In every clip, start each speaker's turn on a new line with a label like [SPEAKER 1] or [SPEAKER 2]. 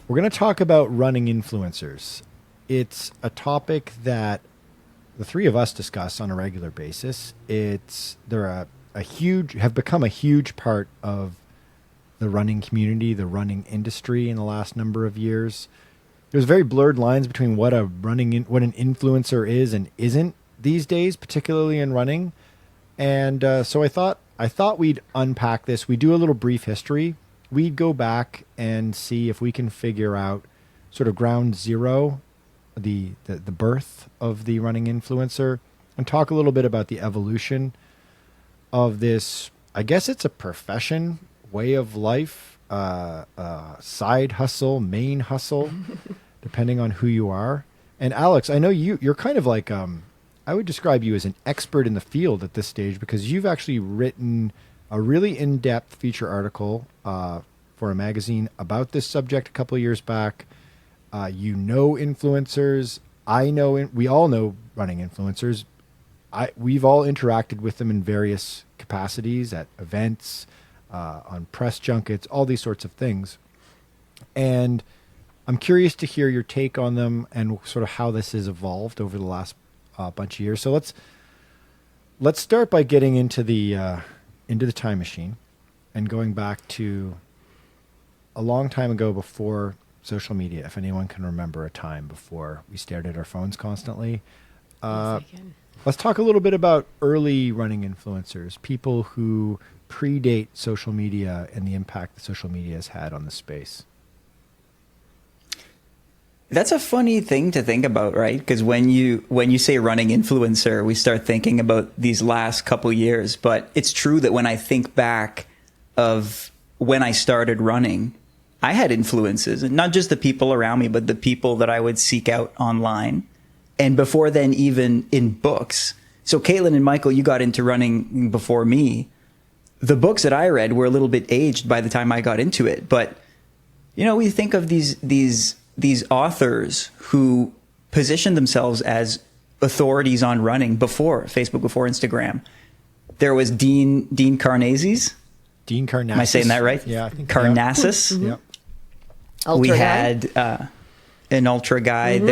[SPEAKER 1] We're going to talk about running influencers. It's a topic that the three of us discuss on a regular basis. They're have become a huge part of the running community, the running industry in the last number of years. There's very blurred lines between what an influencer is and isn't these days, particularly in running. And so I thought we'd unpack this. We do a little brief history. We'd go back and see if we can figure out sort of ground zero, the birth of the running influencer, and talk a little bit about the evolution of this. I guess it's a profession, way of life, side hustle, main hustle, depending on who you are. And Alex, I know you're kind of like, I would describe you as an expert in the field at this stage, because you've actually written a really in-depth feature article for a magazine about this subject a couple of years back. Influencers. We all know running influencers. We've all interacted with them in various capacities at events, on press junkets, all these sorts of things. And I'm curious to hear your take on them and sort of how this has evolved over the last bunch of years. So let's start by getting into the time machine and going back to a long time ago, before social media, if anyone can remember a time before we stared at our phones constantly.
[SPEAKER 2] Yes, I can.
[SPEAKER 1] Let's talk a little bit about early running influencers, people who predate social media and the impact that social media has had on the space.
[SPEAKER 3] That's a funny thing to think about, right? Because when you say running influencer, we start thinking about these last couple years. But it's true that when I think back of when I started running, I had influences, and not just the people around me, but the people that I would seek out online. And before then, even in books. So Katelyn and Michael, you got into running before me. The books that I read were a little bit aged by the time I got into it. But, we think of these authors who positioned themselves as authorities on running before Facebook, before Instagram. There was Dean Karnazes.
[SPEAKER 1] Dean Karnazes.
[SPEAKER 3] Am I saying that right?
[SPEAKER 1] Yeah, I think
[SPEAKER 3] Karnazes.
[SPEAKER 1] Yeah. Yep.
[SPEAKER 2] Ultra
[SPEAKER 3] We
[SPEAKER 2] guy?
[SPEAKER 3] had an ultra guy.
[SPEAKER 2] Mm-hmm.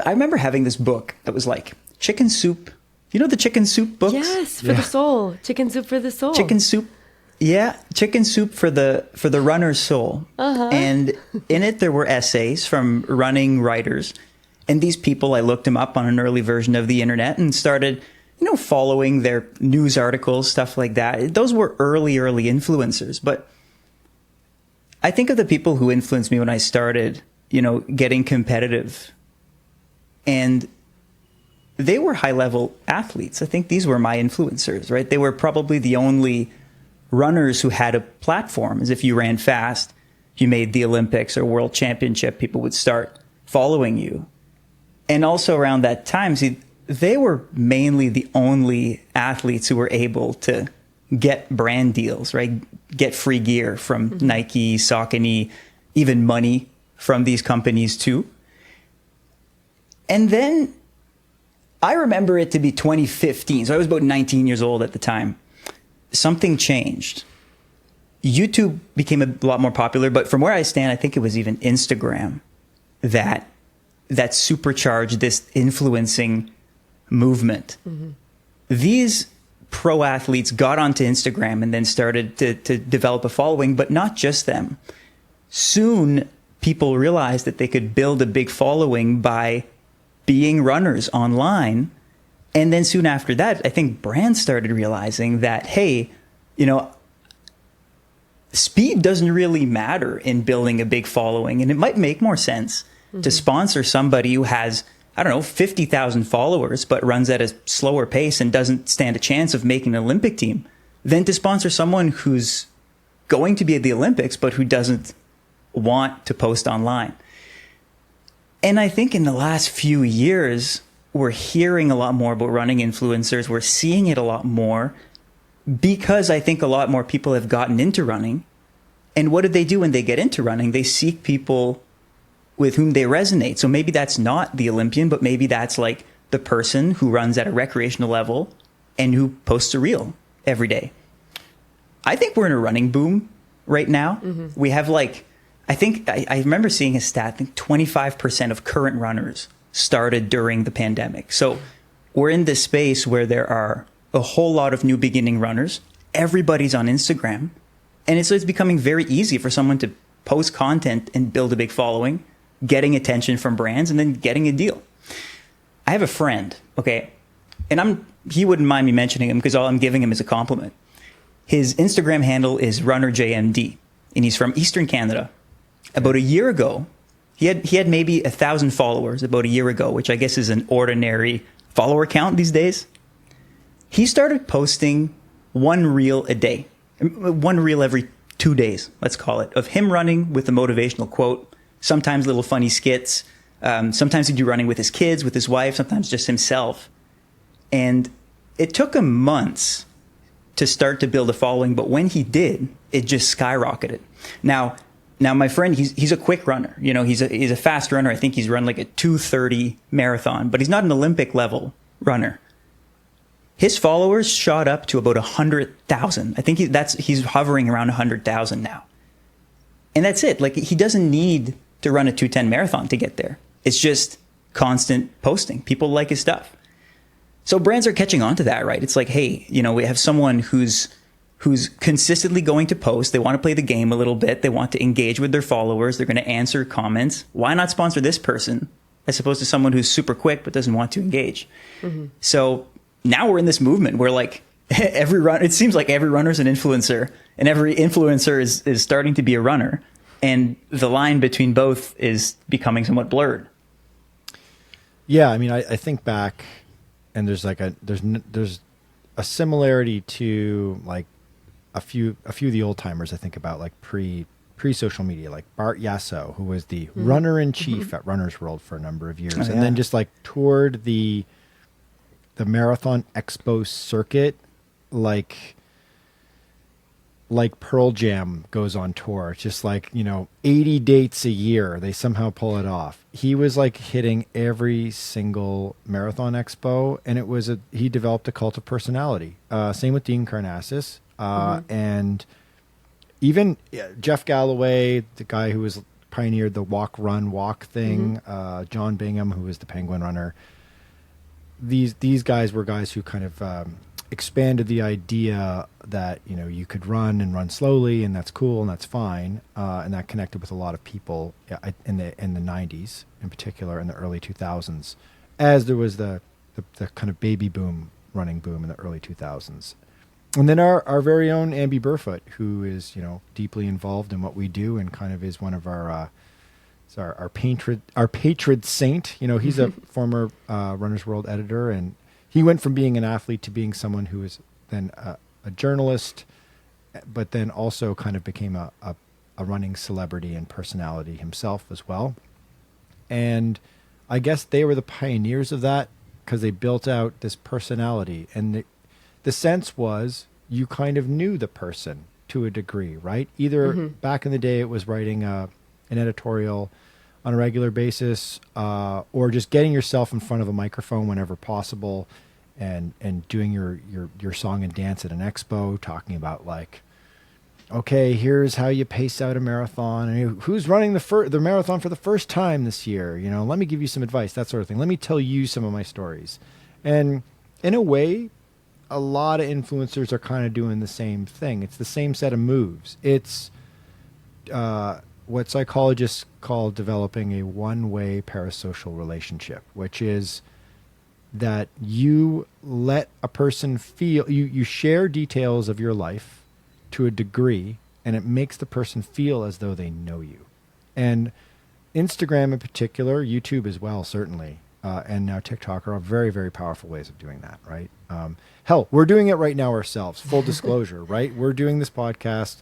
[SPEAKER 3] I remember having this book that was like chicken soup. You know the chicken soup books?
[SPEAKER 2] Yes, for the soul. Chicken soup for the soul.
[SPEAKER 3] Chicken soup. Yeah, chicken soup for the runner's soul.
[SPEAKER 2] Uh-huh.
[SPEAKER 3] And in it there were essays from running writers. And these people, I looked them up on an early version of the internet and started, following their news articles, stuff like that. Those were early influencers. But I think of the people who influenced me when I started, getting competitive. And they were high-level athletes. I think these were my influencers, right? They were probably the only runners who had a platform. As if you ran fast, you made the Olympics or World Championship, people would start following you. And also around that time, they were mainly the only athletes who were able to get brand deals, right? Get free gear from Nike, Saucony, even money from these companies too. And then I remember it to be 2015. So I was about 19 years old at the time. Something changed. YouTube became a lot more popular, but from where I stand, I think it was even Instagram that supercharged this influencing movement. Mm-hmm. These pro athletes got onto Instagram and then started to develop a following, but not just them. Soon, people realized that they could build a big following by being runners online. And then soon after that, I think brands started realizing that, hey, speed doesn't really matter in building a big following. And it might make more sense to sponsor somebody who has, 50,000 followers, but runs at a slower pace and doesn't stand a chance of making an Olympic team, than to sponsor someone who's going to be at the Olympics, but who doesn't want to post online. And I think in the last few years, we're hearing a lot more about running influencers. We're seeing it a lot more because I think a lot more people have gotten into running. And what do they do when they get into running? They seek people with whom they resonate. So maybe that's not the Olympian, but maybe that's like the person who runs at a recreational level and who posts a reel every day. I think we're in a running boom right now. Mm-hmm. We have I I think I remember seeing a stat, I think 25% of current runners started during the pandemic. So we're in this space where there are a whole lot of new beginning runners. Everybody's on Instagram. And it's becoming very easy for someone to post content and build a big following, getting attention from brands, and then getting a deal. I have a friend, okay, and he wouldn't mind me mentioning him because all I'm giving him is a compliment. His Instagram handle is runnerjmd, and he's from Eastern Canada. About a year ago, he had maybe 1,000 followers about a year ago, which I guess is an ordinary follower count these days. He started posting one reel a day, one reel every 2 days, let's call it, of him running with a motivational quote, sometimes little funny skits. Sometimes he'd do running with his kids, with his wife, sometimes just himself. And it took him months to start to build a following, but when he did, it just skyrocketed. Now my friend, he's a quick runner. You know, he's a fast runner. I think he's run like a 2:30 marathon, but he's not an Olympic level runner. His followers shot up to about 100,000. I think he's hovering around 100,000 now. And that's it. Like, he doesn't need to run a 2:10 marathon to get there. It's just constant posting. People like his stuff. So brands are catching on to that, right? It's like, hey, you know, we have someone who's consistently going to post. They want to play the game a little bit. They want to engage with their followers. They're going to answer comments. Why not sponsor this person as opposed to someone who's super quick but doesn't want to engage? Mm-hmm. So now we're in this movement where, like, it seems like every runner's an influencer, and every influencer is starting to be a runner, and the line between both is becoming somewhat blurred.
[SPEAKER 1] Yeah, I mean, I think back, and there's a similarity to like a few of the old timers I think about, like pre social media, like Bart Yasso, who was the runner in chief at Runner's World for a number of years, and then just like toured the Marathon Expo circuit, like Pearl Jam goes on tour. It's just like, 80 dates a year. They somehow pull it off. He was like hitting every single Marathon Expo, and he developed a cult of personality. Same with Dean Karnassus. And even Jeff Galloway, the guy who was pioneered the walk, run, walk thing, John Bingham, who was the Penguin runner. These guys were guys who kind of expanded the idea that you could run and run slowly, and that's cool and that's fine, and that connected with a lot of people in the 90s, in particular in the early 2000s, as there was the kind of baby boom, running boom in the early 2000s. And then our very own Amby Burfoot, who is deeply involved in what we do and kind of is one of our patron saint. He's a former Runner's World editor, and he went from being an athlete to being someone who was then a journalist, but then also kind of became a running celebrity and personality himself as well. And I guess they were the pioneers of that because they built out this personality. And the sense was you kind of knew the person to a degree, right? Either back in the day it was writing an editorial on a regular basis, or just getting yourself in front of a microphone whenever possible, and doing your song and dance at an expo, talking about like, okay, here's how you pace out a marathon, and who's running the marathon for the first time this year. Let me give you some advice, that sort of thing. Let me tell you some of my stories. And in a way, a lot of influencers are kind of doing the same thing. It's the same set of moves. It's what psychologists call developing a one-way parasocial relationship, which is that you let a person feel, you share details of your life to a degree, and it makes the person feel as though they know you. And Instagram in particular, YouTube as well, certainly, and now TikTok are all very, very powerful ways of doing that, right? Hell, we're doing it right now ourselves, full disclosure, right? We're doing this podcast.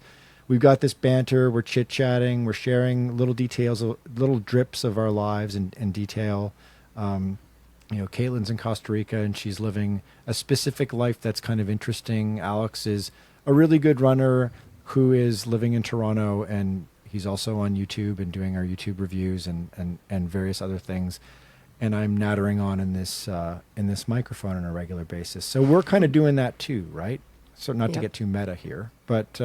[SPEAKER 1] We've got this banter, we're chit-chatting, we're sharing little details, little drips of our lives in detail. Katelyn's in Costa Rica, and she's living a specific life that's kind of interesting. Alex is a really good runner who is living in Toronto, and he's also on YouTube and doing our YouTube reviews and various other things. And I'm nattering on in this microphone on a regular basis. So we're kind of doing that too, right? So not to get too meta here, but...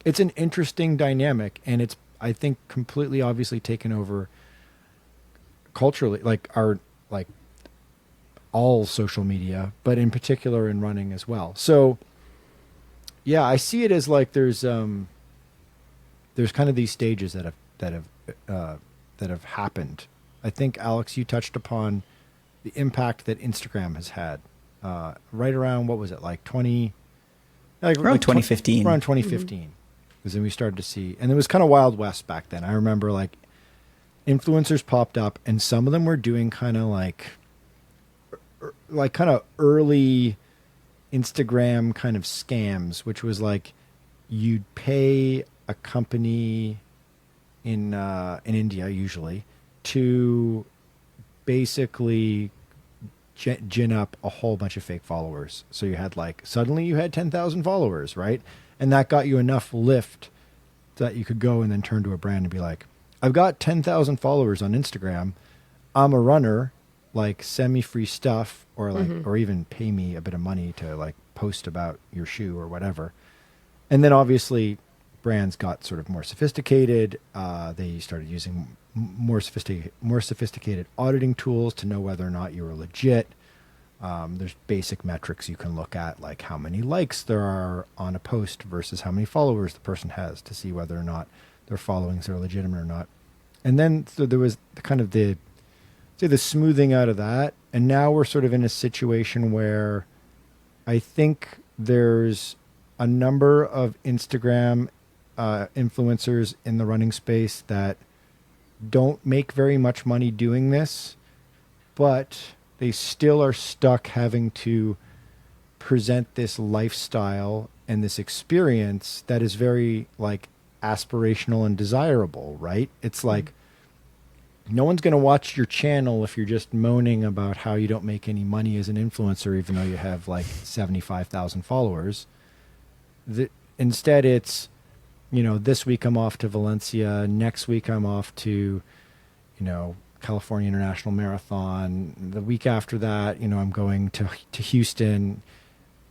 [SPEAKER 1] it's an interesting dynamic, and I think, completely obviously taken over culturally, like all social media, but in particular in running as well. So yeah, I see it as like there's kind of these stages that have happened. I think, Alex, you touched upon the impact that Instagram has had right around, what was it, like
[SPEAKER 3] around 2015.
[SPEAKER 1] Around 2015, because then we started to see, and it was kind of Wild West back then. I remember like influencers popped up, and some of them were doing kind of like kind of early Instagram kind of scams, which was like you'd pay a company in India usually to basically gin up a whole bunch of fake followers. So you had like, suddenly you had 10,000 followers, right? And that got you enough lift that you could go and then turn to a brand and be like, I've got 10,000 followers on Instagram. I'm a runner, like send me free stuff, or like, or even pay me a bit of money to like post about your shoe or whatever. And then obviously brands got sort of more sophisticated. They started using more sophisticated auditing tools to know whether or not you were legit. There's basic metrics you can look at, like how many likes there are on a post versus how many followers the person has, to see whether or not their followings are legitimate or not. And then so there was the smoothing out of that. And now we're sort of in a situation where I think there's a number of Instagram influencers in the running space that don't make very much money doing this, but they still are stuck having to present this lifestyle and this experience that is very like aspirational and desirable, right? It's like, no one's going to watch your channel if you're just moaning about how you don't make any money as an influencer, even though you have like 75,000 followers. Instead, it's, this week I'm off to Valencia. Next week I'm off to, California International Marathon. The week after that, I'm going to Houston,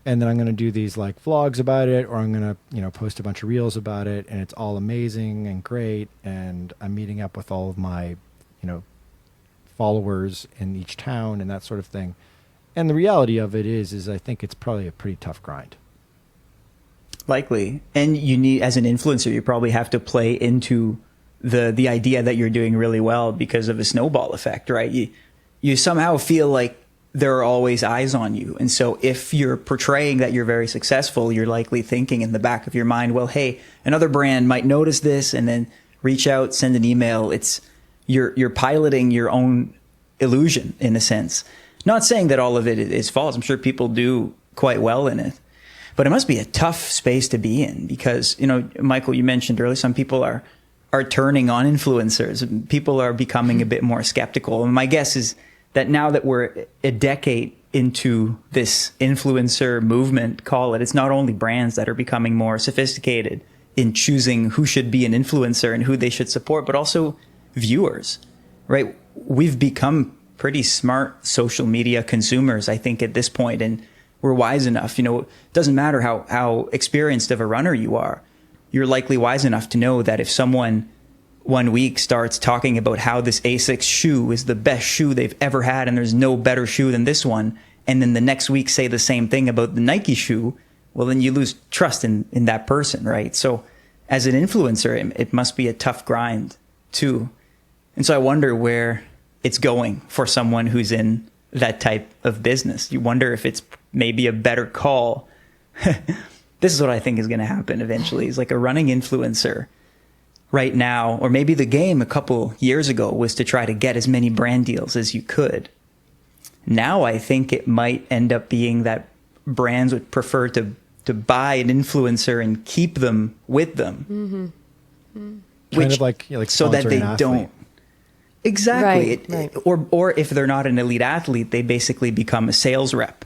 [SPEAKER 1] and then I'm going to do these like vlogs about it, or I'm going to, post a bunch of reels about it, and it's all amazing and great. And I'm meeting up with all of my, followers in each town and that sort of thing. And the reality of it is I think it's probably a pretty tough grind.
[SPEAKER 3] Likely. And you need, as an influencer, you probably have to play into the idea that you're doing really well because of a snowball effect, right? You somehow feel like there are always eyes on you. And so if you're portraying that you're very successful, you're likely thinking in the back of your mind, well, hey, another brand might notice this and then reach out, send an email. You're piloting your own illusion in a sense. Not saying that all of it is false. I'm sure people do quite well in it. But it must be a tough space to be in because, Michael, you mentioned earlier, some people are turning on influencers. People are becoming a bit more skeptical. And my guess is that now that we're a decade into this influencer movement, it's not only brands that are becoming more sophisticated in choosing who should be an influencer and who they should support, but also viewers, right? We've become pretty smart social media consumers, I think, at this point, and we're wise enough. It doesn't matter how experienced of a runner you are. You're likely wise enough to know that if someone one week starts talking about how this Asics shoe is the best shoe they've ever had and there's no better shoe than this one, and then the next week say the same thing about the Nike shoe, well, then you lose trust in that person, right? So as an influencer, it must be a tough grind too. And so I wonder where it's going for someone who's in that type of business. You wonder if it's maybe a better call. This is what I think is going to happen eventually. Is like a running influencer right now, or maybe the game a couple years ago was to try to get as many brand deals as you could. Now I think it might end up being that brands would prefer to buy an influencer and keep them with them.
[SPEAKER 1] Kind of like
[SPEAKER 3] so that they don't. Exactly.
[SPEAKER 2] Right.
[SPEAKER 3] Or if they're not an elite athlete, they basically become a sales rep,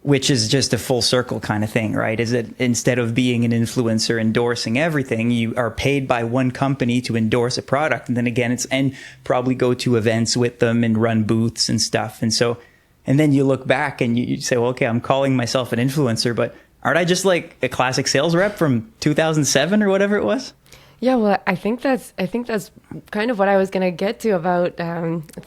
[SPEAKER 3] which is just a full circle kind of thing, right? Is that instead of being an influencer endorsing everything, you are paid by one company to endorse a product. And then again, and probably go to events with them and run booths and stuff. And then you look back and you say, well, okay, I'm calling myself an influencer, but aren't I just like a classic sales rep from 2007 or whatever it was?
[SPEAKER 2] Yeah, well, I think that's kind of what I was going to get to about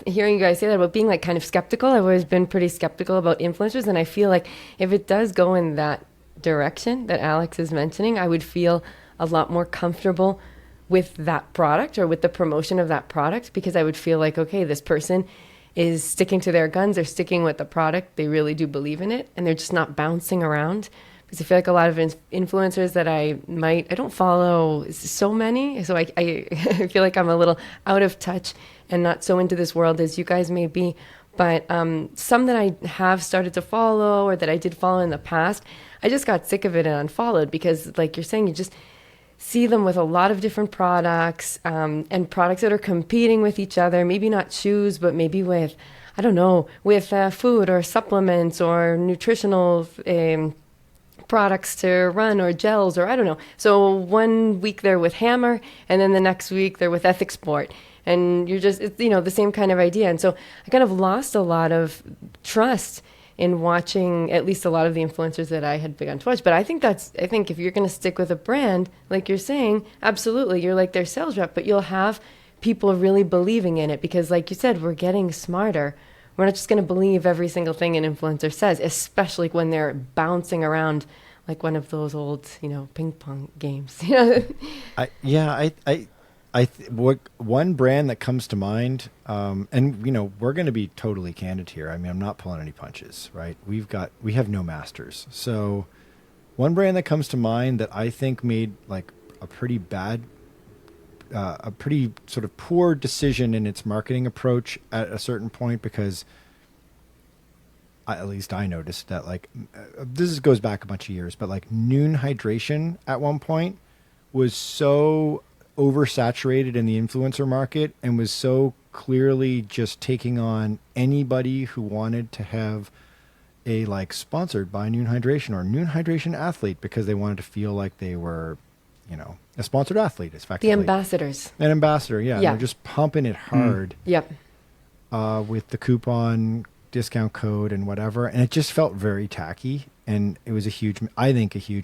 [SPEAKER 2] hearing you guys say that about being like kind of skeptical. I've always been pretty skeptical about influencers, and I feel like if it does go in that direction that Alex is mentioning, I would feel a lot more comfortable with that product or with the promotion of that product, because I would feel like, okay, this person is sticking to their guns, they're sticking with the product, they really do believe in it, and they're just not bouncing around. Because I feel like a lot of influencers that I don't follow so many, so I I feel like I'm a little out of touch and not so into this world as you guys may be. But some that I have started to follow or that I did follow in the past, I just got sick of it and unfollowed, because like you're saying, you just see them with a lot of different products and products that are competing with each other, maybe not shoes, but maybe with, I don't know, with food or supplements or nutritional products to run or gels or I don't know. So one week they're with Hammer and then the next week they're with Ethic Sport. And you're just, it's, the same kind of idea. And so I kind of lost a lot of trust in watching at least a lot of the influencers that I had begun to watch. But I think if you're going to stick with a brand, like you're saying, absolutely, you're like their sales rep, but you'll have people really believing in it because like you said, we're getting smarter. We're not just going to believe every single thing an influencer says, especially when they're bouncing around like one of those old, ping pong games.
[SPEAKER 1] One brand that comes to mind, and we're going to be totally candid here. I mean, I'm not pulling any punches, right? We have no masters. So one brand that comes to mind that I think made like a pretty sort of poor decision in its marketing approach at a certain point, because at least I noticed that this goes back a bunch of years, but like Noon Hydration at one point was so oversaturated in the influencer market and was so clearly just taking on anybody who wanted to have a sponsored by Noon Hydration or Noon Hydration athlete, because they wanted to feel like they were, a sponsored athlete, effectively.
[SPEAKER 2] The ambassadors.
[SPEAKER 1] An ambassador, yeah. They're just pumping it hard.
[SPEAKER 2] Yep.
[SPEAKER 1] With the coupon discount code and whatever, and it just felt very tacky, and it was a huge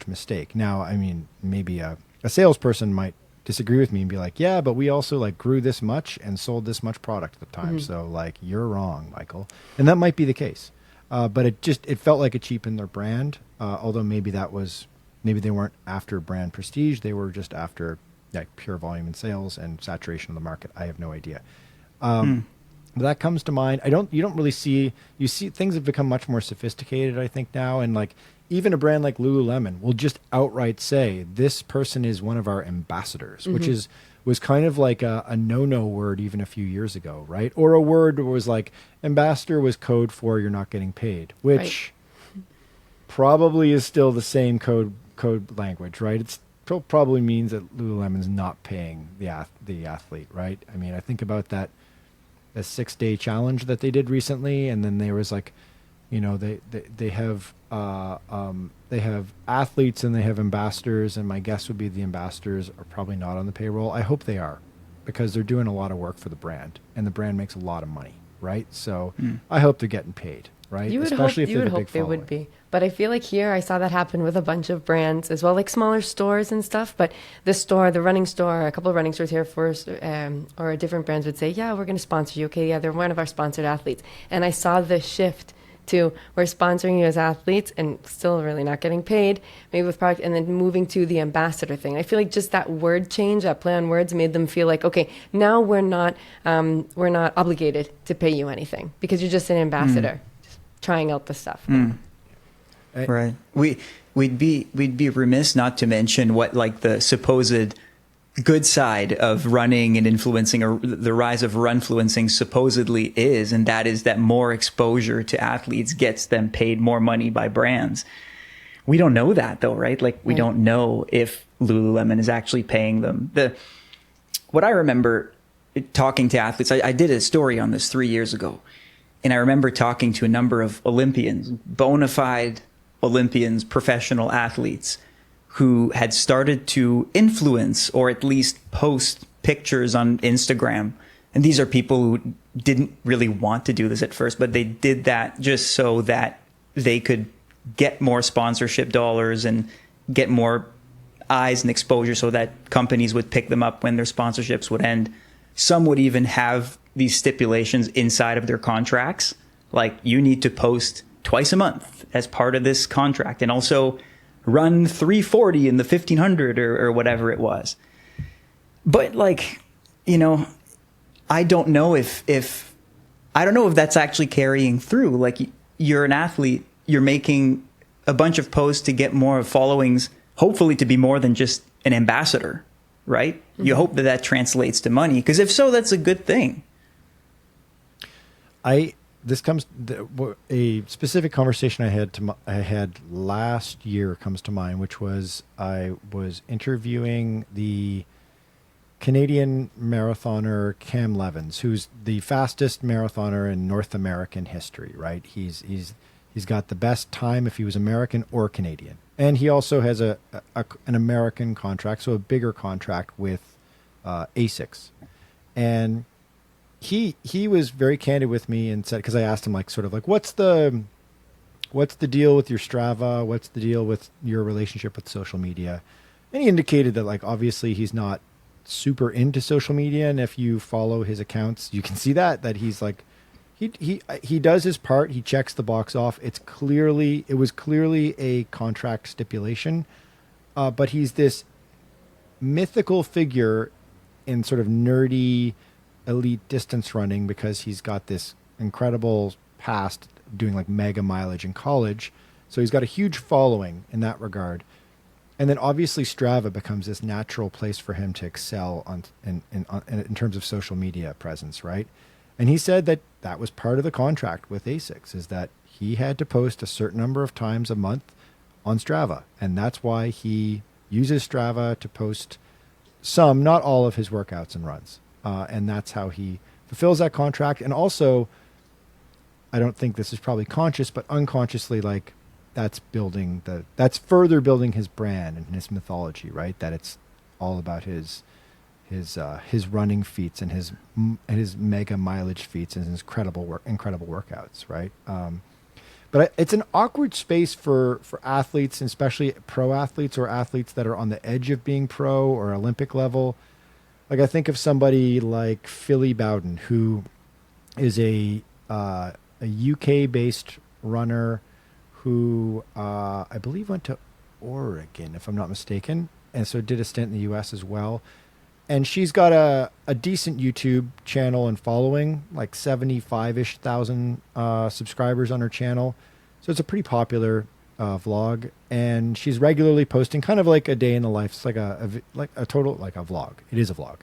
[SPEAKER 1] mistake. Now, I mean, maybe a salesperson might disagree with me and be like, yeah, but we also grew this much and sold this much product at the time. Mm-hmm. So you're wrong, Michael. And that might be the case. But it felt like it cheapened their brand. Although maybe they weren't after brand prestige. They were just after pure volume and sales and saturation of the market. I have no idea. That comes to mind. You don't really see things have become much more sophisticated, I think, now. And even a brand like Lululemon will just outright say, this person is one of our ambassadors, mm-hmm. which was kind of like a no-no word even a few years ago, right? Or a word was like, ambassador was code for you're not getting paid, which probably is still the same code language, right? It probably means that Lululemon's not paying the athlete, right? I mean, I think about that 6-day challenge that they did recently, and then there was they have athletes and they have ambassadors, and my guess would be the ambassadors are probably not on the payroll. I hope they are, because they're doing a lot of work for the brand, and the brand makes a lot of money, right? So I hope they're getting paid, right? Especially if they have a big following.
[SPEAKER 2] They would be. But I feel like here I saw that happen with a bunch of brands as well, like smaller stores and stuff. But the running store, a couple of running stores here first, or different brands would say, yeah, we're going to sponsor you. Okay, yeah, they're one of our sponsored athletes. And I saw the shift to we're sponsoring you as athletes and still really not getting paid, maybe with product, and then moving to the ambassador thing. I feel like just that word change, that play on words, made them feel like, okay, now we're not obligated to pay you anything because you're just an ambassador, just trying out the stuff.
[SPEAKER 3] Right. We'd be remiss not to mention what the supposed good side of running and influencing, or the rise of runfluencing supposedly is, and that is that more exposure to athletes gets them paid more money by brands. We don't know that though, right? We don't know if Lululemon is actually paying them. What I remember talking to athletes, I did a story on this 3 years ago, and I remember talking to a number of Olympians, bona fide Olympians, professional athletes, who had started to influence or at least post pictures on Instagram. And these are people who didn't really want to do this at first, but they did that just so that they could get more sponsorship dollars and get more eyes and exposure so that companies would pick them up when their sponsorships would end. Some would even have these stipulations inside of their contracts, like you need to post twice a month as part of this contract, and also run 340 in the 1500 or whatever it was. But like, you know, I don't know if that's actually carrying through. Like, you're an athlete, you're making a bunch of posts to get more followings, hopefully to be more than just an ambassador, right? Mm-hmm. You hope that translates to money, because if so, that's a good thing.
[SPEAKER 1] A specific conversation I had last year comes to mind, which was I was interviewing the Canadian marathoner Cam Levins, who's the fastest marathoner in North American history, right? He's got the best time if he was American or Canadian. And he also has an American contract, so a bigger contract with ASICS. And he was very candid with me and said, because I asked him what's the deal with your Strava? What's the deal with your relationship with social media? And he indicated that obviously he's not super into social media, and if you follow his accounts, you can see that he's he does his part. He checks the box off. It was clearly a contract stipulation, but he's this mythical figure in sort of nerdy elite distance running because he's got this incredible past doing mega mileage in college. So he's got a huge following in that regard. And then obviously Strava becomes this natural place for him to excel in terms of social media presence, right? And he said that was part of the contract with ASICS, is that he had to post a certain number of times a month on Strava. And that's why he uses Strava to post some, not all of his workouts and runs. And that's how he fulfills that contract. And I don't think this is probably conscious, but unconsciously, that's further building his brand and his mythology, right? That it's all about his running feats and his mega mileage feats and his incredible workouts, right? But it's an awkward space for athletes, and especially pro athletes or athletes that are on the edge of being pro or Olympic level. I think of somebody like Philly Bowden, who is a UK-based runner who I believe went to Oregon, if I'm not mistaken, and so did a stint in the US as well. And she's got a decent YouTube channel and following, 75-ish thousand subscribers on her channel. So it's a pretty popular vlog, and she's regularly posting kind of like a day in the life. It's like a vlog. It is a vlog.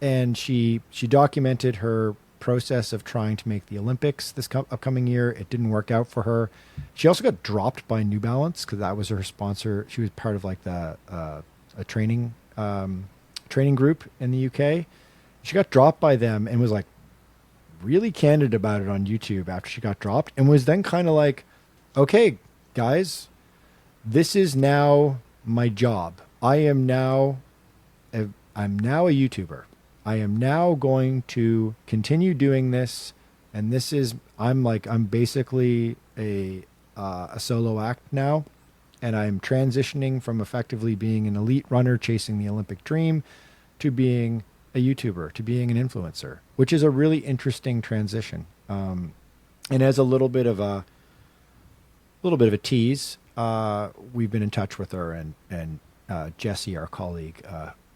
[SPEAKER 1] And she documented her process of trying to make the Olympics this upcoming year. It didn't work out for her. She also got dropped by New Balance because that was her sponsor. She was part of a training group in the UK. She got dropped by them and was really candid about it on YouTube after she got dropped, and was then kind of okay, guys, this is now my job. I'm now a YouTuber. I am now going to continue doing this, and this is I'm basically a solo act now, and I'm transitioning from effectively being an elite runner chasing the Olympic dream to being a YouTuber, to being an influencer, which is a really interesting transition. And as a little bit of a tease, we've been in touch with her, and Jesse, our colleague,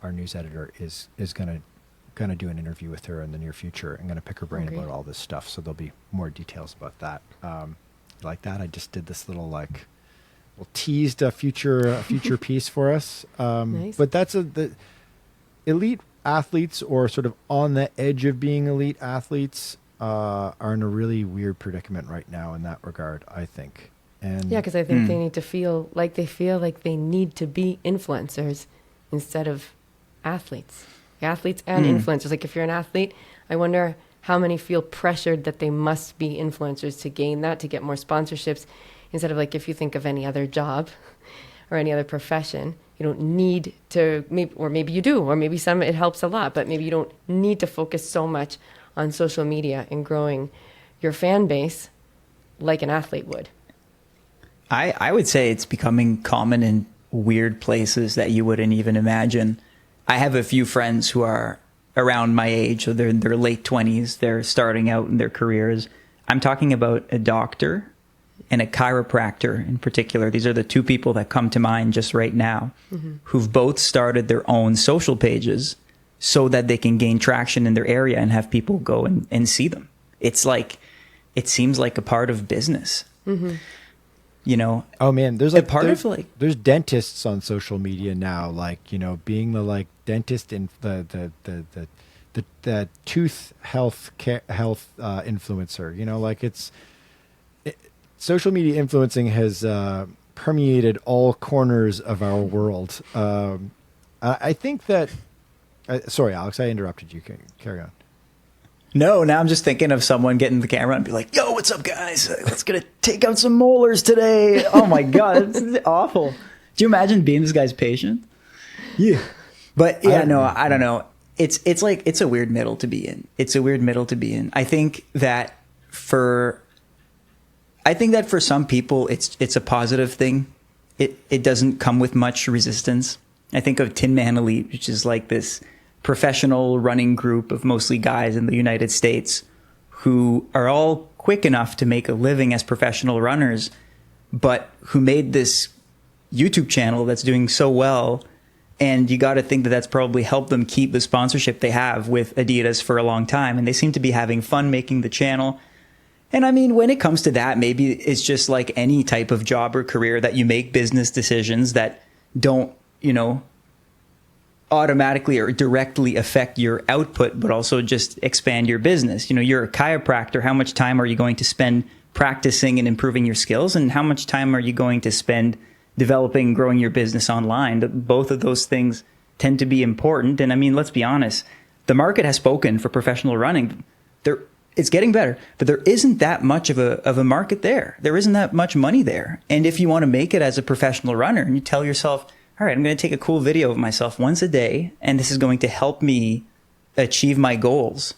[SPEAKER 1] our news editor, is going to do an interview with her in the near future. I'm going to pick her brain about all this stuff, so there'll be more details about that. Like that, I just did this little teased a future piece for us. Nice. But that's the elite athletes, or sort of on the edge of being elite athletes, are in a really weird predicament right now in that regard, I think. And
[SPEAKER 2] yeah, because I think they need to feel like they need to be influencers instead of athletes. Athletes and influencers. If you're an athlete, I wonder how many feel pressured that they must be influencers to gain that, to get more sponsorships, instead of if you think of any other job or any other profession, you don't need to, maybe you do, or maybe some it helps a lot, but maybe you don't need to focus so much on social media and growing your fan base like an athlete would.
[SPEAKER 3] I would say it's becoming common in weird places that you wouldn't even imagine. I have a few friends who are around my age, so they're in their late 20s, they're starting out in their careers. I'm talking about a doctor and a chiropractor in particular. These are the two people that come to mind just right now, who've both started their own social pages so that they can gain traction in their area and have people go and see them. It's like, it seems like a part of business. You know,
[SPEAKER 1] oh man, there's
[SPEAKER 3] there's
[SPEAKER 1] dentists on social media now, like, you know, being the like dentist in the tooth health influencer, you know, like social media influencing has permeated all corners of our world. I think that sorry, Alex, I interrupted you. Carry on.
[SPEAKER 3] No, now I'm just thinking of someone getting the camera and be like, yo, what's up, guys? Let's gonna take out some molars today. Oh my God, it's awful. Do you imagine being this guy's patient? Yeah. But yeah, I don't know. It's like, it's a weird middle to be in. I think that for some people, it's a positive thing. It doesn't come with much resistance. I think of Tin Man Elite, which is like this professional running group of mostly guys in the United States who are all quick enough to make a living as professional runners, but who made this YouTube channel that's doing so well. And you got to think that that's probably helped them keep the sponsorship they have with Adidas for a long time. And they seem to be having fun making the channel. And I mean, when it comes to that, maybe it's just like any type of job or career that you make business decisions that don't, you know, automatically or directly affect your output, but also just expand your business. You know, you're a chiropractor. How much time are you going to spend practicing and improving your skills? And how much time are you going to spend developing and growing your business online? Both of those things tend to be important. And I mean, let's be honest, the market has spoken for professional running. It's getting better, but there isn't that much of a market there. There isn't that much money there. And if you want to make it as a professional runner and you tell yourself, all right, I'm going to take a cool video of myself once a day, and this is going to help me achieve my goals,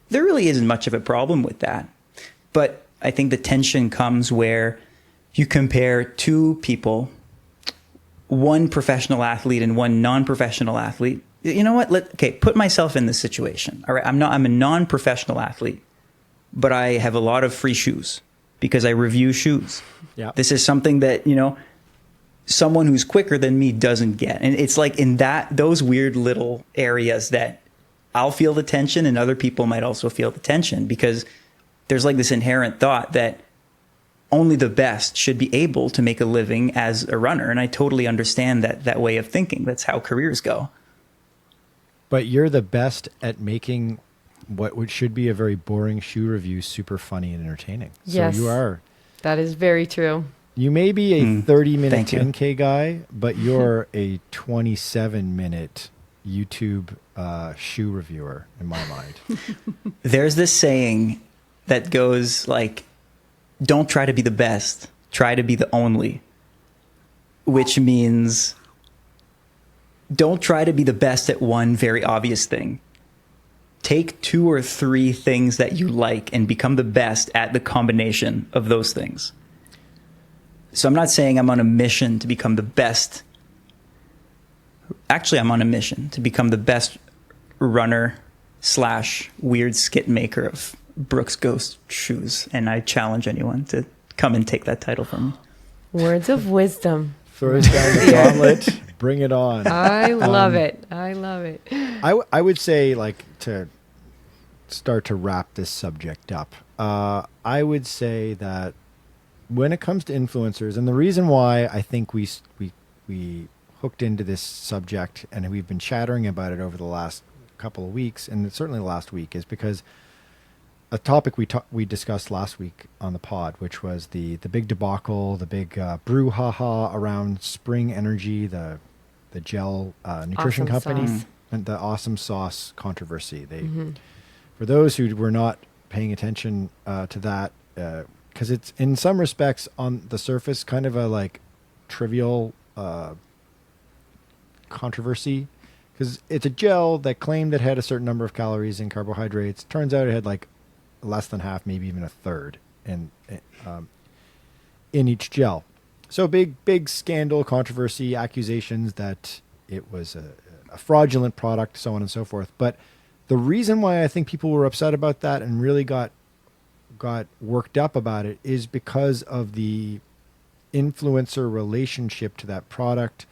[SPEAKER 3] there really isn't much of a problem with that. But I think the tension comes where you compare two people, one professional athlete and one non-professional athlete. You know what? Put myself in this situation. All right, I'm a non-professional athlete, but I have a lot of free shoes because I review shoes. Yeah. This is something that, you know, someone who's quicker than me doesn't get. And it's like in those weird little areas that I'll feel the tension and other people might also feel the tension, because there's like this inherent thought that only the best should be able to make a living as a runner. And I totally understand that way of thinking. That's how careers go.
[SPEAKER 1] But you're the best at making what should be a very boring shoe review super funny and entertaining.
[SPEAKER 2] Yes,
[SPEAKER 1] so you are.
[SPEAKER 2] That is very true.
[SPEAKER 1] You may be a 30-minute 10K guy, but you're a 27-minute YouTube shoe reviewer in my mind.
[SPEAKER 3] There's this saying that goes like, don't try to be the best, try to be the only, which means don't try to be the best at one very obvious thing. Take 2 or 3 things that you like and become the best at the combination of those things. So I'm not saying I'm on a mission to become the best. Actually, I'm on a mission to become the best runner / weird skit maker of Brooks Ghost shoes. And I challenge anyone to come and take that title from me.
[SPEAKER 2] Words of wisdom.
[SPEAKER 1] Throw us down the gauntlet. Bring it on.
[SPEAKER 2] I love it. I love it.
[SPEAKER 1] I would say, like, to start to wrap this subject up, I would say that when it comes to influencers, and the reason why I think we hooked into this subject and we've been chattering about it over the last couple of weeks, and certainly the last week, is because a topic we discussed last week on the pod, which was the big debacle, the big brouhaha around Spring Energy, the gel nutrition
[SPEAKER 2] awesome
[SPEAKER 1] company,
[SPEAKER 2] sauce.
[SPEAKER 1] And the awesome sauce controversy. For those who were not paying attention to that, because it's in some respects on the surface kind of a like trivial controversy, because it's a gel that claimed it had a certain number of calories and carbohydrates. Turns out it had like less than half, maybe even a third in each gel. So big scandal, controversy, accusations that it was a fraudulent product, so on and so forth. But the reason why I think people were upset about that and really got worked up about it is because of the influencer relationship to that product.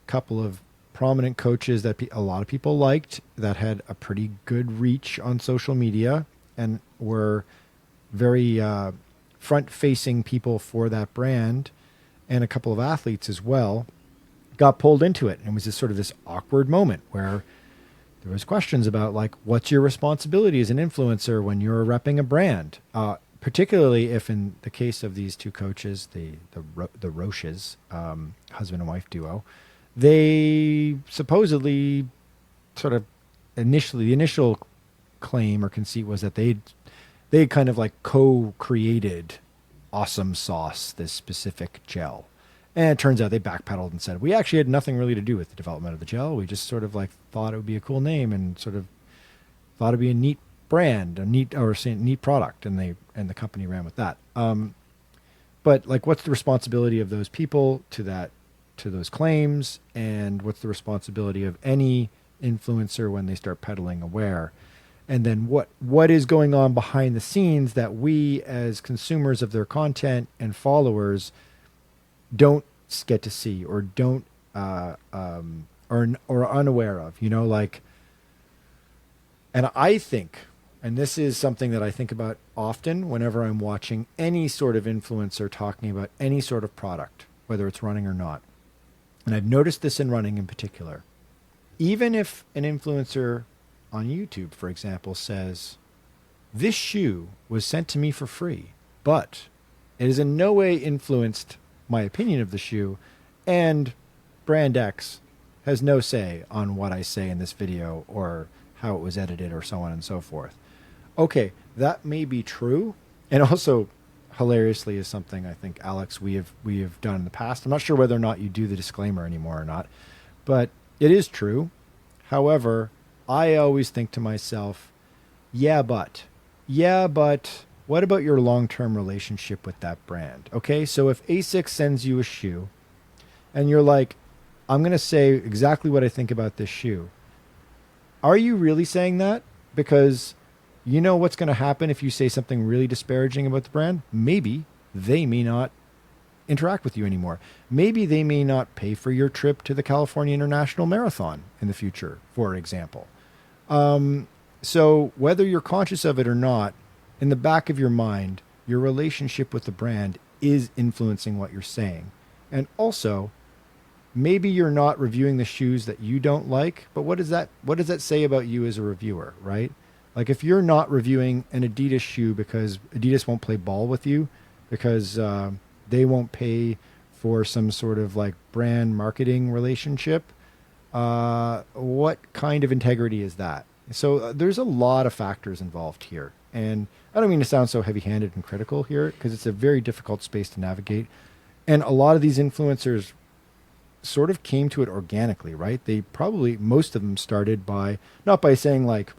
[SPEAKER 1] A couple of prominent coaches that a lot of people liked that had a pretty good reach on social media and were very front-facing people for that brand, and a couple of athletes as well, got pulled into it. And it was this sort of this awkward moment where there was questions about, like, what's your responsibility as an influencer when you're repping a brand? Particularly if, in the case of these two coaches, the Roches, husband and wife duo, they supposedly sort of the initial claim or conceit was that they kind of like co-created Awesome Sauce, this specific gel. And it turns out they backpedaled and said, we actually had nothing really to do with the development of the gel. We just sort of like thought it would be a cool name and sort of thought it'd be a neat brand, a neat product. And the company ran with that. But like, what's the responsibility of those people to those claims? And what's the responsibility of any influencer when they start peddling aware? And then what is going on behind the scenes that we as consumers of their content and followers don't get to see or don't or are unaware of, like. And I think, and this is something that I think about often whenever I'm watching any sort of influencer talking about any sort of product, whether it's running or not. And I've noticed this in running in particular. Even if an influencer on YouTube, for example, says, this shoe was sent to me for free, but it has in no way influenced my opinion of the shoe, and brand X has no say on what I say in this video or how it was edited or so on and so forth. Okay, that may be true. And also, hilariously, is something I think, Alex, we have done in the past. I'm not sure whether or not you do the disclaimer anymore or not, but it is true. However, I always think to myself, yeah, but what about your long-term relationship with that brand? Okay, so if ASICS sends you a shoe and you're like, I'm going to say exactly what I think about this shoe. Are you really saying that? Because you know what's going to happen if you say something really disparaging about the brand? Maybe they may not interact with you anymore. Maybe they may not pay for your trip to the California International Marathon in the future, for example. So whether you're conscious of it or not, in the back of your mind, your relationship with the brand is influencing what you're saying. And also, maybe you're not reviewing the shoes that you don't like, but what does that say about you as a reviewer, right? Like, if you're not reviewing an Adidas shoe because Adidas won't play ball with you because they won't pay for some sort of like brand marketing relationship, what kind of integrity is that? So there's a lot of factors involved here. And I don't mean to sound so heavy-handed and critical here, because it's a very difficult space to navigate. And a lot of these influencers sort of came to it organically, right? They probably, most of them started by, not by saying like,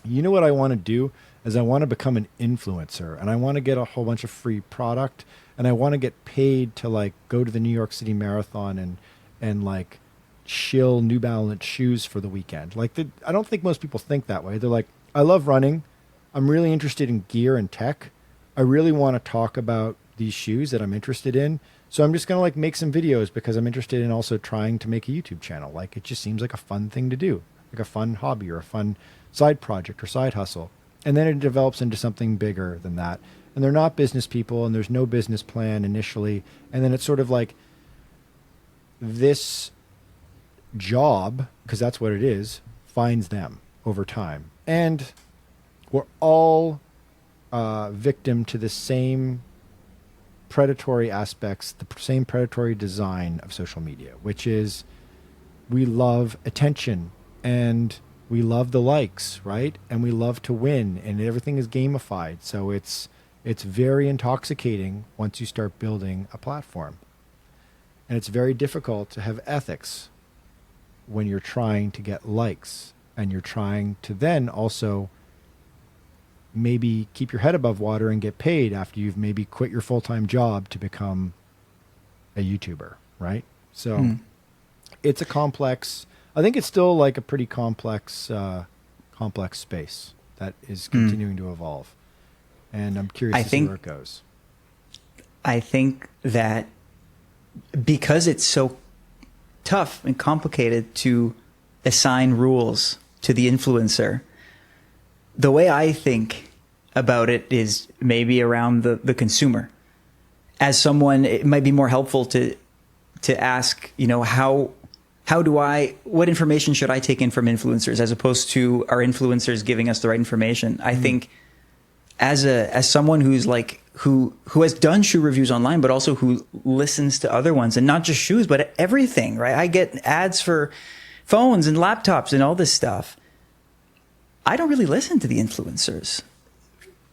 [SPEAKER 1] you know what I want to do is I want to become an influencer and I want to get a whole bunch of free product and I want to get paid to like go to the New York City Marathon and like shill New Balance shoes for the weekend. Like, I don't think most people think that way. They're like, I love running. I'm really interested in gear and tech. I really want to talk about these shoes that I'm interested in. So I'm just going to like make some videos because I'm interested in also trying to make a YouTube channel. Like, it just seems like a fun thing to do, like a fun hobby or a fun side project or side hustle. And then it develops into something bigger than that. And they're not business people and there's no business plan initially. And then it's sort of like this job, because that's what it is, finds them over time. And we're all victim to the same predatory aspects, the same predatory design of social media, which is we love attention and we love the likes, right? And we love to win, and everything is gamified. So it's very intoxicating once you start building a platform. And it's very difficult to have ethics when you're trying to get likes and you're trying to then also maybe keep your head above water and get paid after you've maybe quit your full-time job to become a YouTuber, right? So it's a complex, I think it's still like a pretty complex space that is continuing to evolve. And I'm curious to see where it goes.
[SPEAKER 3] I think that because it's so tough and complicated to assign rules to the influencer, the way I think about it is maybe around the consumer. As someone, it might be more helpful to ask, what information should I take in from influencers as opposed to our influencers giving us the right information? I think as someone who's like, who has done shoe reviews online, but also who listens to other ones, and not just shoes, but everything, right? I get ads for phones and laptops and all this stuff. I don't really listen to the influencers.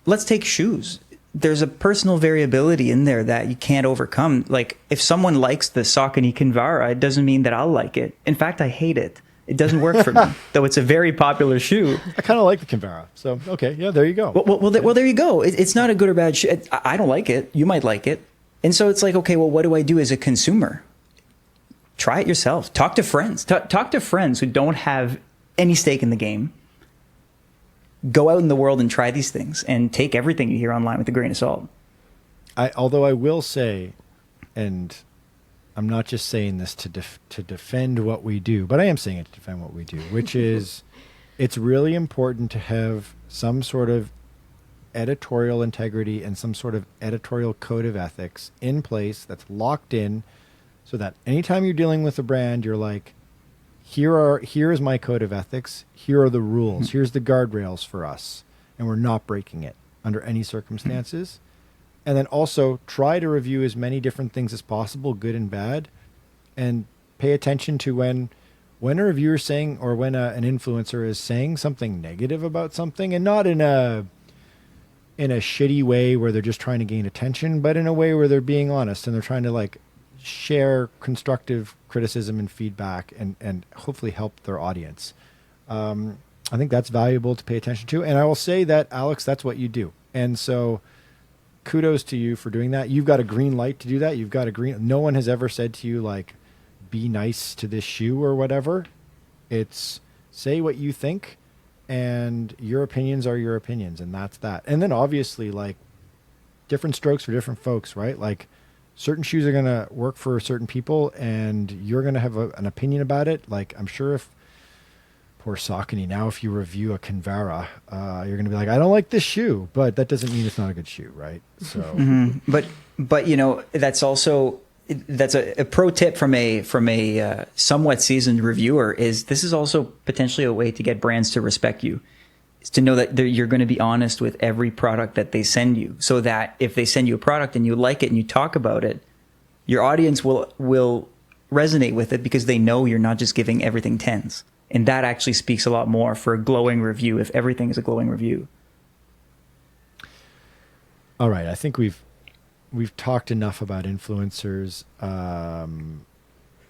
[SPEAKER 3] Let's take shoes. There's a personal variability in there that you can't overcome. Like, if someone likes the Saucony Kinvara, it doesn't mean that I'll like it. In fact, I hate it. It doesn't work for me, though it's a very popular shoe.
[SPEAKER 1] I kind of like the Kinvara. So, okay, yeah, there you go.
[SPEAKER 3] Well, there you go. It's not a good or bad shoe. I don't like it. You might like it. And so it's like, okay, well, what do I do as a consumer? Try it yourself. Talk to friends. Talk to friends who don't have any stake in the game. Go out in the world and try these things and take everything you hear online with a grain of salt.
[SPEAKER 1] Although I will say, and I'm not just saying this to defend what we do, but I am saying it to defend what we do, which is it's really important to have some sort of editorial integrity and some sort of editorial code of ethics in place that's locked in, so that anytime you're dealing with a brand, you're like, here is my code of ethics. Here are the rules. Here's the guardrails for us. And we're not breaking it under any circumstances. And then also try to review as many different things as possible, good and bad, and pay attention to when a reviewer is saying, or when an influencer is saying something negative about something, and not in a shitty way where they're just trying to gain attention, but in a way where they're being honest and they're trying to like share constructive criticism and feedback and hopefully help their audience. I think that's valuable to pay attention to. And I will say that, Alex, that's what you do. And so kudos to you for doing that. You've got a green light to do that. No one has ever said to you, like, be nice to this shoe or whatever. It's say what you think, and your opinions are your opinions, and that's that. And then obviously, like, different strokes for different folks, right? Like, certain shoes are going to work for certain people, and you're going to have an opinion about it. Like, I'm sure if poor Saucony, now if you review a Kinvara, you're going to be like, I don't like this shoe, but that doesn't mean it's not a good shoe, right? So,
[SPEAKER 3] but that's also, that's a pro tip from a somewhat seasoned reviewer, is this is also potentially a way to get brands to respect you. Is to know that you're going to be honest with every product that they send you, so that if they send you a product and you like it and you talk about it, your audience will resonate with it because they know you're not just giving everything 10s. And that actually speaks a lot more for a glowing review, if everything is a glowing review.
[SPEAKER 1] All right, I think we've talked enough about influencers.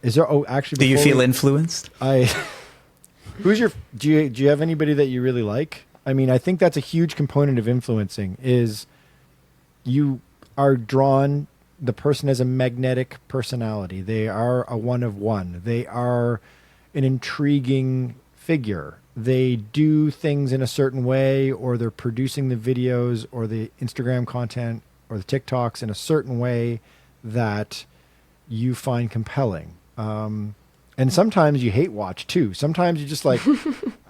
[SPEAKER 1] Is there? Oh, actually,
[SPEAKER 3] do you feel influenced?
[SPEAKER 1] Do you have anybody that you really like? I mean, I think that's a huge component of influencing, is you are drawn, the person has a magnetic personality. They are a one of one. They are an intriguing figure. They do things in a certain way, or they're producing the videos or the Instagram content or the TikToks in a certain way that you find compelling. And sometimes you hate watch too. Sometimes you just like,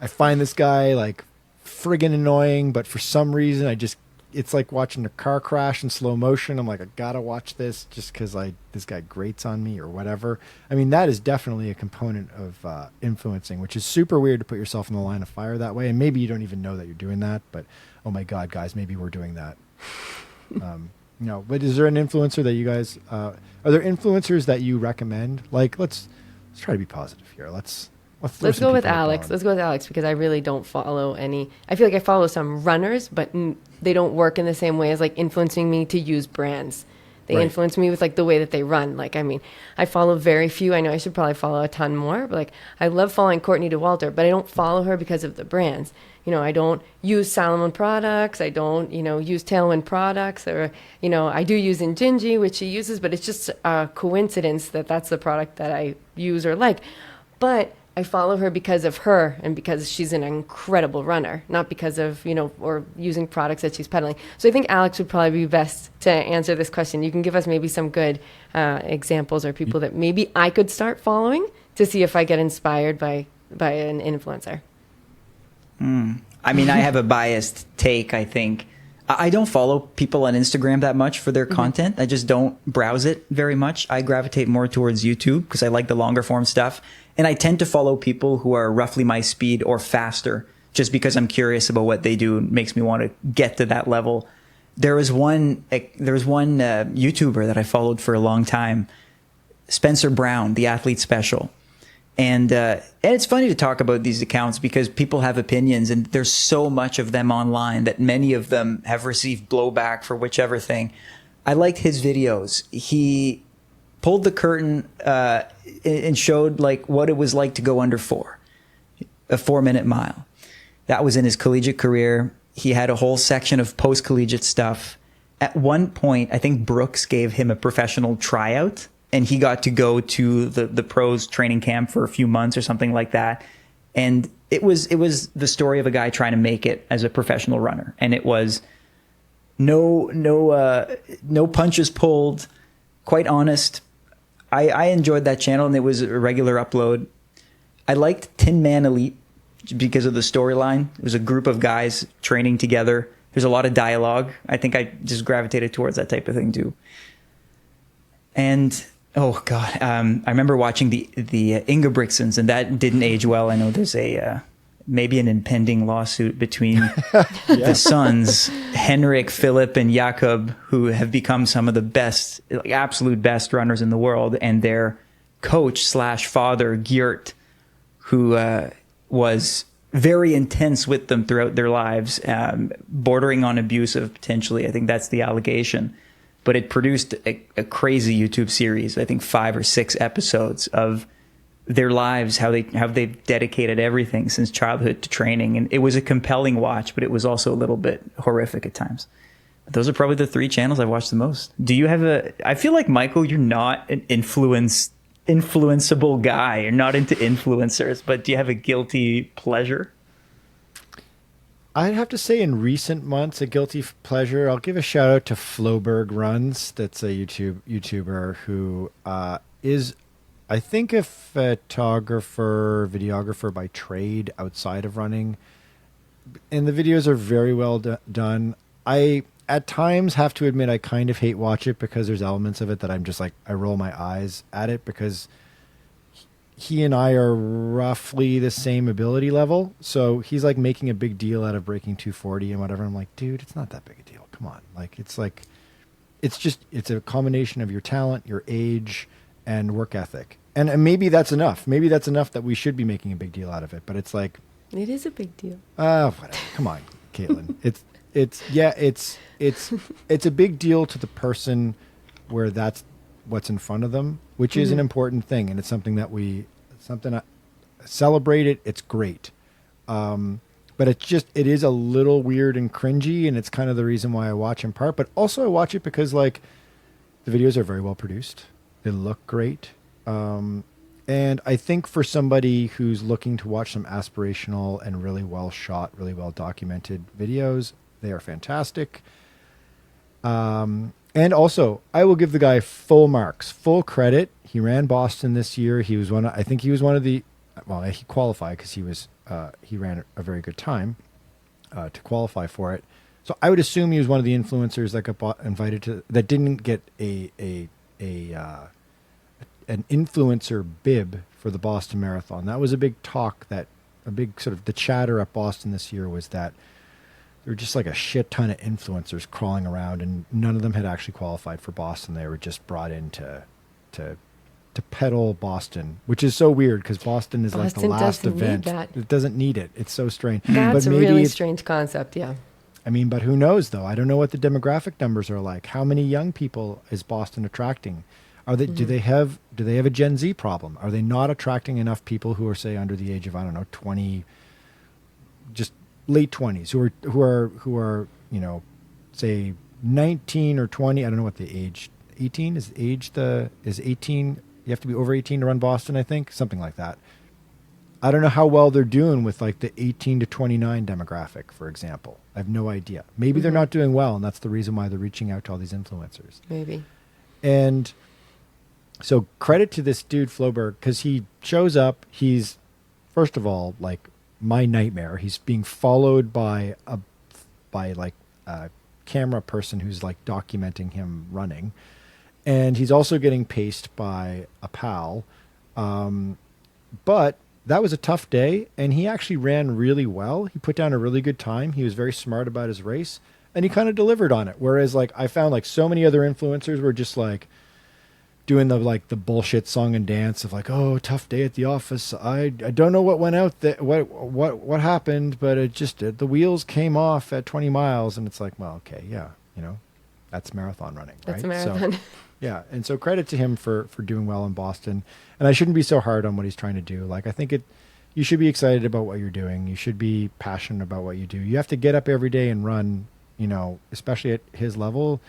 [SPEAKER 1] I find this guy like friggin' annoying, but for some reason it's like watching a car crash in slow motion. I'm like, I gotta watch this just because this guy grates on me or whatever. I mean, that is definitely a component of influencing, which is super weird to put yourself in the line of fire that way. And maybe you don't even know that you're doing that, but oh my God, guys, maybe we're doing that. No, but is there an influencer that you guys, are there influencers that you recommend? Like, let's try to be positive here. Let's
[SPEAKER 2] go with Alex. Let's go with Alex, because I really don't follow any. I feel like I follow some runners, but they don't work in the same way as like influencing me to use brands. They influence me with like the way that they run. Like, I mean, I follow very few. I know I should probably follow a ton more, but like I love following Courtney DeWalter, but I don't follow her because of the brands. You know, I don't use Salomon products. I don't, use Tailwind products, or, I do use Injinji, which she uses, but it's just a coincidence that that's the product that I use or like. But I follow her because of her and because she's an incredible runner, not because of, or using products that she's peddling. So I think Alex would probably be best to answer this question. You can give us maybe some good examples or people that maybe I could start following to see if I get inspired by an influencer.
[SPEAKER 3] I mean, I have a biased take, I think. I don't follow people on Instagram that much for their content. I just don't browse it very much. I gravitate more towards YouTube because I like the longer form stuff. And I tend to follow people who are roughly my speed or faster just because I'm curious about what they do. It makes me want to get to that level. There was one YouTuber that I followed for a long time, Spencer Brown, the Athlete Special. And it's funny to talk about these accounts because people have opinions and there's so much of them online that many of them have received blowback for whichever thing. I liked his videos. He pulled the curtain and showed like what it was like to go under a 4-minute mile. That was in his collegiate career. He had a whole section of post-collegiate stuff. At one point, I think Brooks gave him a professional tryout and he got to go to the pros training camp for a few months or something like that. And it was the story of a guy trying to make it as a professional runner. And it was no punches pulled, quite honest. I enjoyed that channel and it was a regular upload. I liked Tin Man Elite because of the storyline. It was a group of guys training together. There's a lot of dialogue. I think I just gravitated towards that type of thing too. And oh God, I remember watching the Ingebrigtsens, and that didn't age well. I know there's maybe an impending lawsuit between the sons, Henrik, Philip, and Jakob, who have become some of the best, like, absolute best runners in the world, and their coach / father, Geert, who was very intense with them throughout their lives, bordering on abusive potentially. I think that's the allegation. But it produced a crazy YouTube series, I think 5 or 6 episodes of their lives, how they've dedicated everything since childhood to training. And it was a compelling watch, but it was also a little bit horrific at times. Those are probably the 3 channels I've watched the most. Do you have I feel like, Michael, you're not an influenceable guy. You're not into influencers, but do you have a guilty pleasure?
[SPEAKER 1] I'd have to say in recent months, a guilty pleasure. I'll give a shout out to Floberg Runs. That's a YouTuber who is, I think, a photographer, videographer by trade outside of running. And the videos are very well done. I, at times, have to admit I kind of hate watch it because there's elements of it that I'm just like, I roll my eyes at it because he and I are roughly the same ability level. So he's like making a big deal out of breaking 240 and whatever. I'm like, dude, it's not that big a deal. Come on. It's a combination of your talent, your age, and work ethic. And maybe that's enough. Maybe that's enough that we should be making a big deal out of it. But it's like,
[SPEAKER 2] it is a big deal.
[SPEAKER 1] Whatever. Come on, Katelyn. It's a big deal to the person where that's what's in front of them, which is an important thing, and it's something that I celebrate it. It's great, but it is a little weird and cringy, and it's kind of the reason why I watch in part. But also I watch it because like the videos are very well produced, they look great, and I think for somebody who's looking to watch some aspirational and really well shot, really well documented videos, they are fantastic. And also, I will give the guy full marks, full credit. He ran Boston this year. He was he qualified because he ran a very good time to qualify for it. So I would assume he was one of the influencers that got invited to, that didn't get an influencer bib for the Boston Marathon. That was a big talk, a big sort of the chatter at Boston this year was that there were just like a shit ton of influencers crawling around, and none of them had actually qualified for Boston. They were just brought in to peddle Boston, which is so weird because Boston is like the last event. It doesn't need it. It's so strange.
[SPEAKER 2] That's a really strange concept, yeah.
[SPEAKER 1] I mean, but who knows though? I don't know what the demographic numbers are like. How many young people is Boston attracting? Are they do they have a Gen Z problem? Are they not attracting enough people who are, say, under the age of, I don't know, 20, just late 20s, who are, you know, say 19 or 20, I don't know what the age, 18 is 18, you have to be over 18 to run Boston, I think, something like that. I don't know how well they're doing with like the 18 to 29 demographic, for example. I have no idea. Maybe they're not doing well, and that's the reason why they're reaching out to all these influencers.
[SPEAKER 2] Maybe.
[SPEAKER 1] And so credit to this dude, Floberg, because he shows up. He's, first of all, like my nightmare. He's being followed by a camera person who's like documenting him running. And he's also getting paced by a pal. But that was a tough day, and he actually ran really well. He put down a really good time. He was very smart about his race, and he kind of delivered on it. Whereas, like, I found like so many other influencers were just like doing the bullshit song and dance of like, oh, tough day at the office. I don't know what went out there, what happened, but it just the wheels came off at 20 miles, and it's like, well, okay, yeah, you know, that's marathon running, right?
[SPEAKER 2] That's a marathon.
[SPEAKER 1] So, yeah, and so credit to him for doing well in Boston. And I shouldn't be so hard on what he's trying to do. Like, I think you should be excited about what you're doing. You should be passionate about what you do. You have to get up every day and run, you know, especially at his level.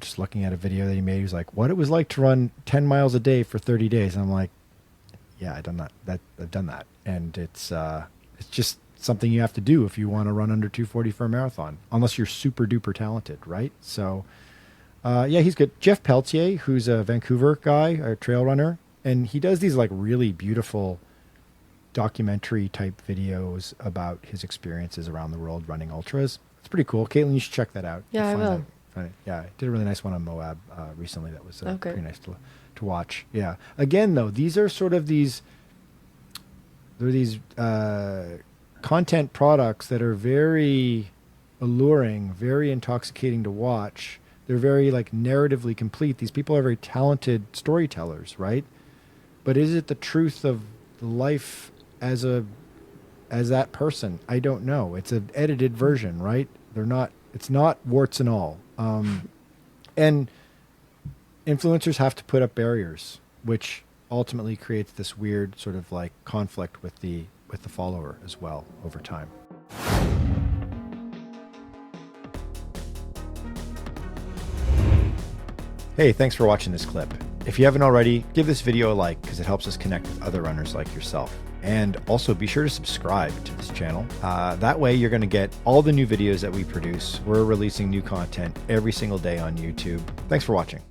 [SPEAKER 1] Just looking at a video that he made, he was like, what it was like to run 10 miles a day for 30 days. And I'm like, yeah, I've done that. And it's just something you have to do if you want to run under 2:40 for a marathon, unless you're super duper talented, right? So, yeah, he's good. Jeff Peltier, who's a Vancouver guy, a trail runner, and he does these like really beautiful documentary type videos about his experiences around the world running ultras. It's pretty cool. Katelyn, you should check that out.
[SPEAKER 2] Yeah, I will.
[SPEAKER 1] Yeah, I did a really nice one on Moab recently. That was
[SPEAKER 2] Okay.
[SPEAKER 1] pretty nice to watch. Yeah. Again, though, these are sort of these content products that are very alluring, very intoxicating to watch. They're very like narratively complete. These people are very talented storytellers, right? But is it the truth of life as that person? I don't know. It's an edited version, right? It's not warts and all. And influencers have to put up barriers, which ultimately creates this weird sort of like conflict with the follower as well over time. Hey, thanks for watching this clip. If you haven't already, give this video a like because it helps us connect with other runners like yourself. And also be sure to subscribe to this channel. That way you're going to get all the new videos that we produce. We're releasing new content every single day on YouTube. Thanks for watching.